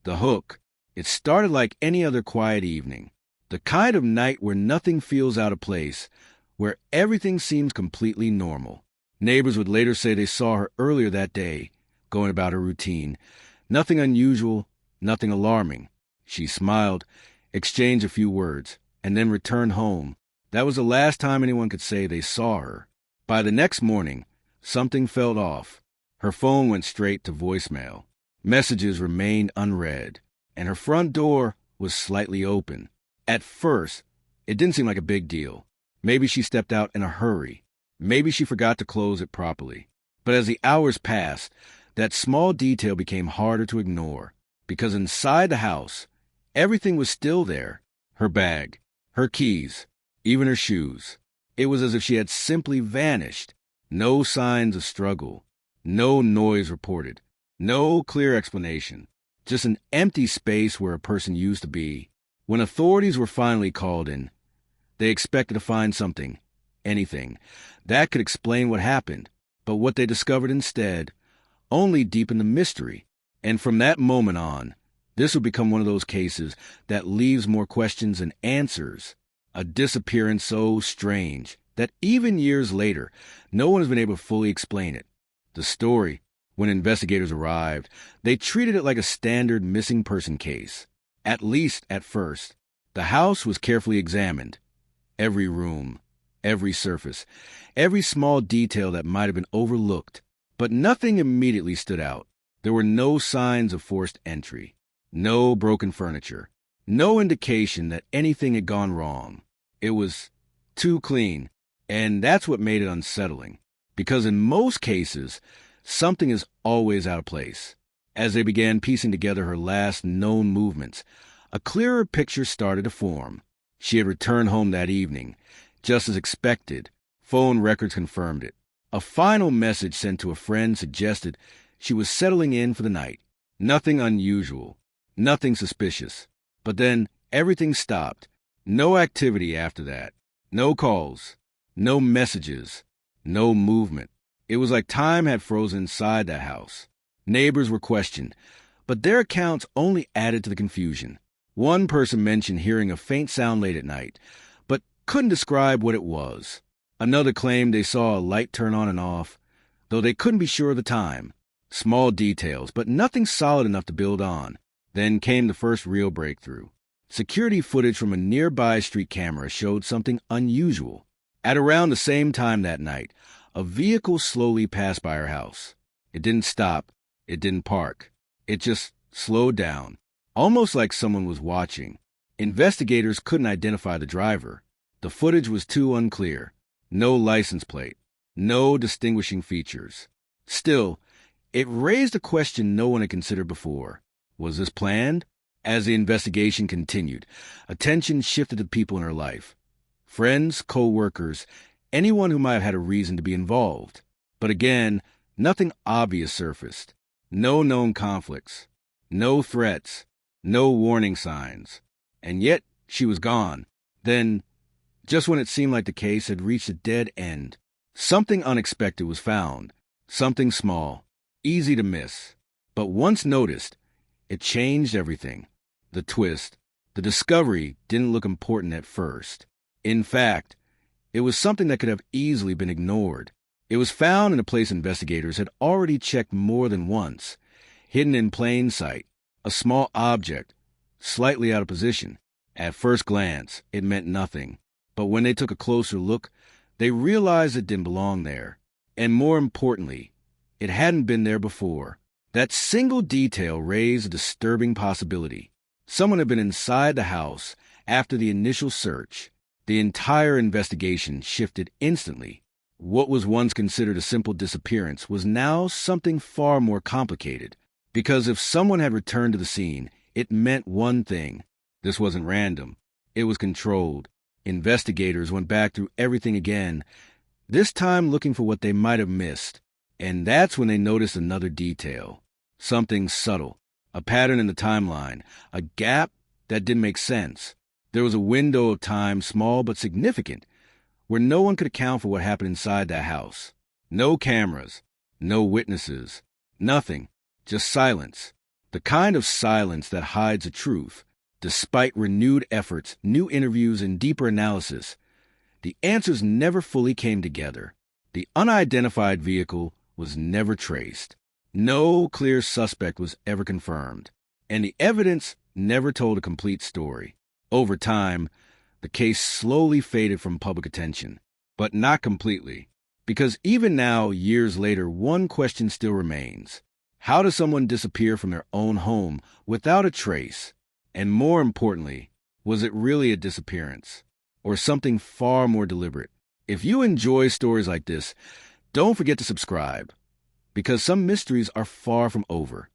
The hook. It started like any other quiet evening. The kind of night where nothing feels out of place, where everything seems completely normal. Neighbors would later say they saw her earlier that day, going about her routine. Nothing unusual, nothing alarming. She smiled, exchanged a few words, and then returned home. That was the last time anyone could say they saw her. By the next morning, something felt off. Her phone went straight to voicemail. Messages remained unread, and her front door was slightly open. At first, it didn't seem like a big deal. Maybe she stepped out in a hurry. Maybe she forgot to close it properly. But as the hours passed, that small detail became harder to ignore, because inside the house, everything was still there. Her bag, her keys, even her shoes. It was as if she had simply vanished. No signs of struggle. No noise reported. No clear explanation. Just an empty space where a person used to be. When authorities were finally called in, they expected to find something, anything, that could explain what happened. But what they discovered instead only deepened the mystery. And from that moment on, this would become one of those cases that leaves more questions than answers. A disappearance so strange that even years later, no one has been able to fully explain it. The story, when investigators arrived, they treated it like a standard missing person case. At least at first. The house was carefully examined. Every room, every surface, every small detail that might have been overlooked. But nothing immediately stood out. There were no signs of forced entry. No broken furniture. No indication that anything had gone wrong. It was too clean, and that's what made it unsettling. Because in most cases, something is always out of place. As they began piecing together her last known movements, a clearer picture started to form. She had returned home that evening, just as expected. Phone records confirmed it. A final message sent to a friend suggested she was settling in for the night. Nothing unusual, nothing suspicious. But then everything stopped. No activity after that. No calls, no messages, no movement. It was like time had frozen inside that house. Neighbors were questioned, but their accounts only added to the confusion. One person mentioned hearing a faint sound late at night, but couldn't describe what it was. Another claimed they saw a light turn on and off, though they couldn't be sure of the time. Small details, but nothing solid enough to build on. Then came the first real breakthrough. Security footage from a nearby street camera showed something unusual. At around the same time that night, a vehicle slowly passed by her house. It didn't stop. It didn't park. It just slowed down, almost like someone was watching. Investigators couldn't identify the driver. The footage was too unclear. No license plate. No distinguishing features. Still, it raised a question no one had considered before. Was this planned? As the investigation continued, attention shifted to people in her life. Friends, co-workers, anyone who might have had a reason to be involved. But again, nothing obvious surfaced. No known conflicts. No threats. No warning signs. And yet, she was gone. Then, just when it seemed like the case had reached a dead end, something unexpected was found. Something small, easy to miss. But once noticed, it changed everything. The twist, the discovery didn't look important at first. In fact, it was something that could have easily been ignored. It was found in a place investigators had already checked more than once. Hidden in plain sight, a small object, slightly out of position. At first glance, it meant nothing. But when they took a closer look, they realized it didn't belong there. And more importantly, it hadn't been there before. That single detail raised a disturbing possibility. Someone had been inside the house after the initial search. The entire investigation shifted instantly. What was once considered a simple disappearance was now something far more complicated. Because if someone had returned to the scene, it meant one thing. This wasn't random. It was controlled. Investigators went back through everything again, this time looking for what they might have missed. And that's when they noticed another detail. Something subtle. A pattern in the timeline. A gap that didn't make sense. There was a window of time, small but significant, where no one could account for what happened inside that house. No cameras. No witnesses. Nothing. Just silence. The kind of silence that hides a truth. Despite renewed efforts, new interviews, and deeper analysis, the answers never fully came together. The unidentified vehicle was never traced. No clear suspect was ever confirmed, and the evidence never told a complete story. Over time, the case slowly faded from public attention, but not completely, because even now, years later, one question still remains. How does someone disappear from their own home without a trace? And more importantly, was it really a disappearance, or something far more deliberate? If you enjoy stories like this, don't forget to subscribe, because some mysteries are far from over.